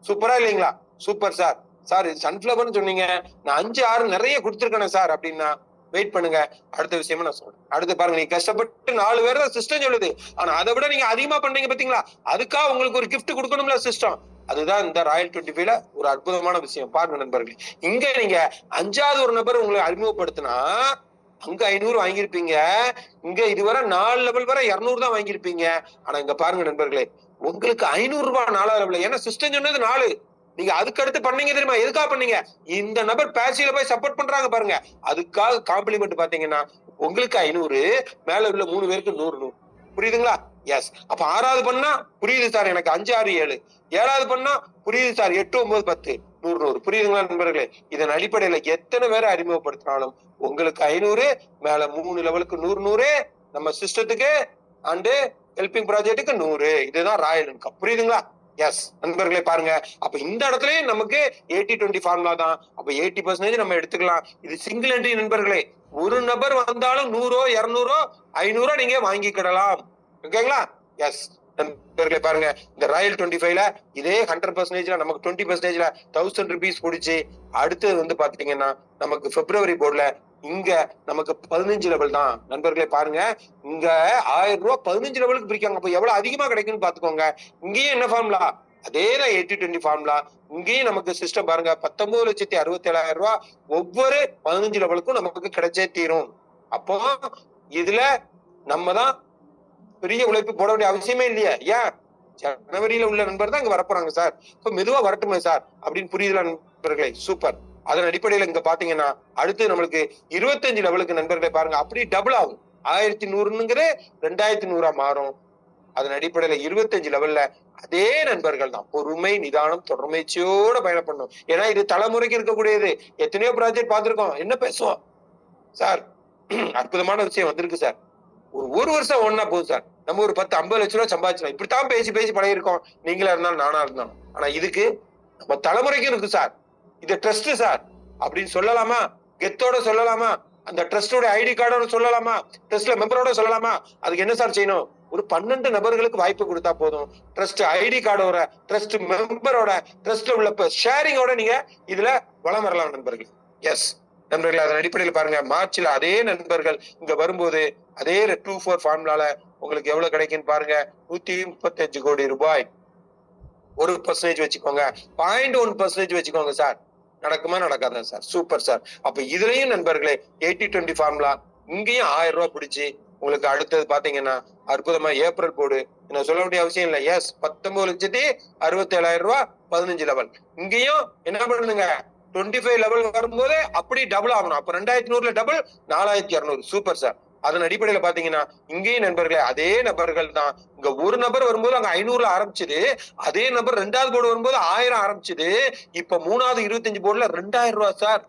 சூப்பரா இல்லைங்களா? Super sir. சார் இது சன்ஃபிளவர்னு சொன்னீங்க. நான் 5, 6 நிறைய கொடுத்துருக்கேன் சார் அப்படின்னா வெயிட் பண்ணுங்க. அடுத்த விஷயமா நான் சொல்றேன். அடுத்து பாருங்க, நீங்க கஷ்டப்பட்டு 4 பேர் தான் சிஸ்டம் சொல்லுது. ஆனா அதை விட நீங்க அதிகமா பண்ணீங்க பாத்தீங்களா? அதுக்காக உங்களுக்கு ஒரு கிஃப்ட் கொடுக்கணும்ல சிஸ்டம். அதுதான் இந்த ராயல் 25ல ஒரு அற்புதமான விஷயம். பாருங்க நண்பர்களே, இங்க நீங்க 5வது ஒரு நபர் உங்களை அறிமுகப்படுத்தினா அங்க 500 வாங்கியிருப்பீங்க. இங்க இதுவரை 4 லெவல் வரை 200 தான் வாங்கியிருப்பீங்க. ஆனா இங்க பாருங்க நண்பர்களே, உங்களுக்கு 500 ரூபாய் 4வது லெவல்ல. ஏன்னா சிஸ்டம் சொன்னது 4. நீங்க அதுக்கு அடுத்து பண்ணீங்க தெரியுமா? எதுக்காக பண்ணீங்க? இந்த நபர் பேசில போய் சப்போர்ட் பண்றாங்க பாருங்க. அதுக்காக காம்ப்ளிமெண்ட் பாத்தீங்கன்னா உங்களுக்கு 500, மேல உள்ள 3 பேருக்கு 100. புரியுதுங்களா? எஸ். அப்ப 6வது பண்ணா புரியுது சார் எனக்கு 5, 6, 7. 7வது பண்ணா புரியுது சார் 8, 9, 10, 100. புரியுதுங்களா நண்பர்களே? இதன் அடிப்படையில எத்தனை பேரை அறிமுகப்படுத்தினாலும் உங்களுக்கு 500, மேல 3 லெவலுக்கு 100, 100 நம்ம சிஸ்டத்துக்கு அண்ட் ஹெல்பிங் ப்ராஜெக்ட்டுக்கு 100. இதுதான் ராயல் இன்கம். புரியுதுங்களா? எஸ் நண்பர்களே பாருங்க. அப்ப இந்த இடத்துலயும் நமக்கு 80-20 ஃபார்முலா தான். அப்ப 80% நம்ம எடுத்துக்கலாம். இது சிங்கிள் என்ட்ரி நண்பர்களே. ஒரு நபர் வந்தாலும் 100, 200, 500 நீங்க வாங்கிக்கிடலாம். ஓகேங்களா? எஸ் நண்பர்களே பாருங்க, இந்த ராயல் 25ல இதே 100%ல நமக்கு 20%ல 1000 rupees பிடிச்சி அடுத்தது வந்து பாத்தீங்கன்னா நமக்கு பிப்ரவரி போர்டுல இங்க நமக்கு 15 லெவல் தான் நண்பர்களே. பாருங்க, இங்க 1000 ரூபாய் 15 லெவலுக்கு பிரிக்காங்க. அப்ப எவ்வளவு அதிகமா கிடைக்குன்னு பாத்துக்கோங்க. இங்கேயும் என்ன ஃபார்முலா? அதேதான் 80-20 ஃபார்முலா. இங்கேயும் நமக்கு சிஸ்டம் பாருங்க, 19,67,000 ரூபாய் ஒவ்வொரு 15 லெவலுக்கும் நமக்கு கிடைச்சே தீரும். அப்போ இதுல நம்ம தான் பெரிய உழைப்பு போட வேண்டிய அவசியமே இல்லையா? ஏன்? ஜனவரியில உள்ள நண்பர் தான் இங்க வரப்போறாங்க சார். இப்ப மெதுவா வரட்டுமே சார் அப்படின்னு புரியுதுல நண்பர்களே? சூப்பர். அதன் அடிப்படையில இங்க பாத்தீங்கன்னா அடுத்து நம்மளுக்கு 25 லெவலுக்கு நண்பர்களே பாருங்க, அப்படி டபுள் ஆகும். 1100ங்கிறது 2100 மாறும். அதன் அடிப்படையில 25 லெவல்ல அதே நண்பர்கள் தான் பொறுமை, நிதானம், தொடர்மைச்சியோட பயணம் பண்ணும். ஏன்னா இது தலைமுறைக்கு இருக்கக்கூடியது. எத்தனையோ ப்ராஜெக்ட் பார்த்திருக்கோம். என்ன பேசுவோம் சார்? அற்புதமான விஷயம் வந்திருக்கு சார். ஒரு வருஷம் ஒண்ணா போகுது சார். நம்ம ஒரு 10, 50 லட்சம் ரூபாய் சம்பாதிச்சோம். இப்படித்தான் பேசி பேசி பழகிருக்கோம். நீங்களா இருந்தாலும் நானா இருந்தாலும். ஆனா இதுக்கு நம்ம தலைமுறைக்கும் இருக்கு சார். இது ட்ரஸ்ட் சார் அப்படின்னு சொல்லலாமா? கெத்தோட சொல்லலாமா? அந்த ட்ரஸ்டோட ஐடி கார்டோட சொல்லலாமா? ட்ரஸ்ட்ல மெம்பரோட சொல்லலாமா? அதுக்கு என்ன சார் செய்யணும்? ஒரு 12 நபர்களுக்கு வாய்ப்பு கொடுத்தா போதும். ட்ரஸ்ட் ஐடி கார்டோட, ட்ரஸ்ட் மெம்பரோட, ட்ரஸ்ட்ல உள்ள ஷேரிங்கோட நீங்க இதுல வளம் வரலாம் நண்பர்கள். எஸ் நண்பர்கள், அதன் அடிப்படையில் பாருங்க, மார்ச்ல அதே நண்பர்கள் இங்க வரும்போது அதே 2-4 ஃபார்முலால உங்களுக்கு எவ்வளவு கிடைக்குன்னு பாருங்க. 135 கோடி ரூபாய். 1% வச்சுக்கோங்க, 0.1% வச்சுக்கோங்க சார். நடக்குமா நடக்காதா சார்? Super sir. அப்ப இதுலயும் நண்பர்களே 80-20 ஃபார்முலா. இங்கேயும் 1000 ரூபாய் பிடிச்சு உங்களுக்கு அடுத்தது பாத்தீங்கன்னா அற்புதமா ஏப்ரல் போர்டு. நான் சொல்ல வேண்டிய அவசியம் இல்லை. எஸ், 19,67,000 ரூபாய் 15 லெவல். இங்கேயும் என்ன பண்ணுங்க, 25 லெவல் வரும்போது அப்படி டபுள் ஆகணும். அப்ப 2100ல டபுள் 4200. Super sir. அதன் அடிப்படையில பாத்தீங்கன்னா இங்கேயும் நண்பர்களே அதே நபர்கள் தான். இங்க ஒரு நபர் வரும்போது அங்க 500ல ஆரம்பிச்சது. அதே நபர் 2வது போர்டு வரும்போது 1000 ஆரம்பிச்சது. இப்ப 3வது 25 போர்டுல 2000 ரூபாய் சார்.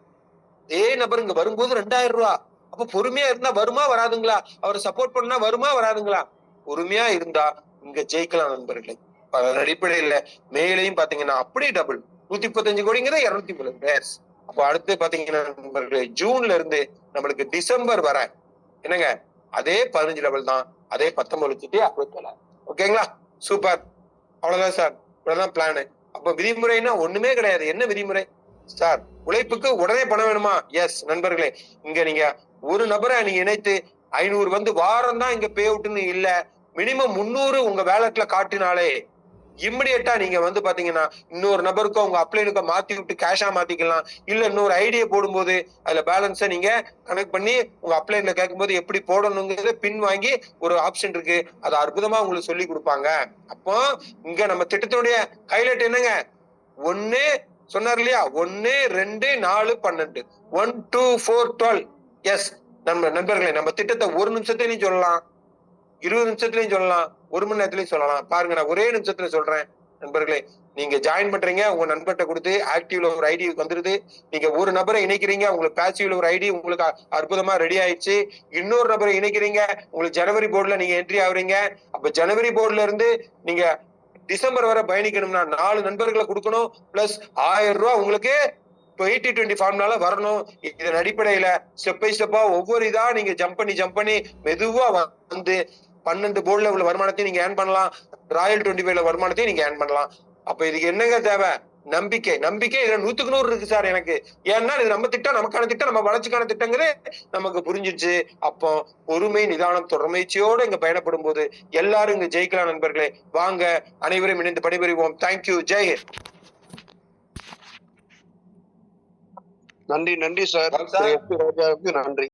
அதே நபர் இங்க வரும்போது 2000 ரூபாய். அப்ப பொறுமையா இருந்தா வருமா வராதுங்களா? அவரை சப்போர்ட் பண்ணா வருமா வராதுங்களா? பொறுமையா இருந்தா இங்க ஜெயிக்கலாம் நண்பர்களே. அதன் அடிப்படையில மேலையும் பாத்தீங்கன்னா அப்படியே டபுள் 135 கோடிங்கிறத 230. அப்போ அடுத்து பாத்தீங்கன்னா நண்பர்களே ஜூன்ல இருந்து நம்மளுக்கு டிசம்பர் வர என்னங்க அதே 15 லெவல் தான். அதே 19,67,000. ஓகேங்களா? சூப்பர். அவ்வளவுதான் சார். இவ்வளவுதான் பிளான். அப்ப விதிமுறைன்னா ஒண்ணுமே கிடையாது. என்ன விதிமுறை சார்? உழைப்புக்கு உடனே பணம் வேணுமா? எஸ் நண்பர்களே, இங்க நீங்க ஒரு நபரை நீங்க இணைத்து 500 வந்து வாரம் தான் இங்க பே அவுட்னு இல்ல, மினிமம் 300 உங்க வேலட்ல காட்டினாலே இம்மிடியட்டா நீங்க வந்து பாத்தீங்கன்னா இன்னொரு நபருக்கோ உங்க அப்ளைனுக்கோ மாத்தி விட்டு கேஷா மாத்திக்கலாம். இல்ல இன்னொரு ஐடியா போடும்போது அதுல பேலன்ஸை நீங்க கனெக்ட் பண்ணி உங்க அப்ளைன்ல கேட்கும்போது எப்படி போடணுங்கிறத பின் வாங்கி ஒரு ஆப்ஷன் இருக்கு. அது அற்புதமா உங்களுக்கு சொல்லி கொடுப்பாங்க. அப்போ இங்க நம்ம திட்டத்தினுடைய ஹைலைட் என்னங்க? 1 சொன்னார் இல்லையா? 1, 2, 4, 12. 1, 2, 4, 12. எஸ் நம்ம நண்பர்களே, நம்ம திட்டத்தை ஒரு நிமிஷத்துலயும் சொல்லலாம், 20 நிமிஷத்துலயும் சொல்லலாம், 1 மணி நேரத்துலயும் சொல்லலாம். பாருங்க, நான் ஒரே நிமிஷத்துல சொல்றேன் நண்பர்களே. நீங்க ஜாயின் பண்றீங்க, உங்க நண்பர்கிட்ட கொடுத்து ஆக்டிவ்ல ஒரு ஐடி வந்துருது. நீங்க ஒரு நபரை இணைக்கிறீங்க, உங்களுக்கு பாசிவ்ல ஒரு ஐடி உங்களுக்கு அற்புதமா ரெடி ஆயிடுச்சு. இன்னொரு நபரை இணைக்கிறீங்க, உங்களுக்கு ஜனவரி போர்டுல நீங்க என்ட்ரி ஆகுறீங்க. அப்ப ஜனவரி போர்டுல இருந்து நீங்க டிசம்பர் வரை பயணிக்கணும்னா 4 நண்பர்களை கொடுக்கணும். பிளஸ் 1000 ரூபாய் உங்களுக்கு இப்போ 80-20 ஃபார்முலால வரணும். இதன் அடிப்படையில ஸ்டெப் பை ஸ்டெப்பா ஒவ்வொரு இதா நீங்க ஜம்ப் பண்ணி மெதுவா வந்து 12 போர்டுல உள்ள வருமானத்தையும் நீங்க ஏர்ன் பண்ணலாம். ராயல் 25ல வருமானத்தையும் நீங்க ஏர்ன் பண்ணலாம். அப்ப இதுக்கு என்னங்க தேவை? நம்பிக்கை. நம்பிக்கை இதுல 100க்கு 100 இருக்கு சார் எனக்கு. ஏன்னா இது நம்ம திட்டம், நமக்கான திட்டம், நம்ம வளர்ச்சிக்கான திட்டங்கிறது நமக்கு புரிஞ்சிருச்சு. அப்போ பொறுமை, நிதானம், தொடர்முயற்சியோட இங்க பயணப்படும் போது எல்லாரும் இங்க ஜெயிக்கலாம் நண்பர்களே. வாங்க அனைவரும் இணைந்து பணிபுரிவோம். தேங்க்யூ. ஜெய் ஹிந்த். நன்றி சார். சார். ராஜாவுக்கு நன்றி.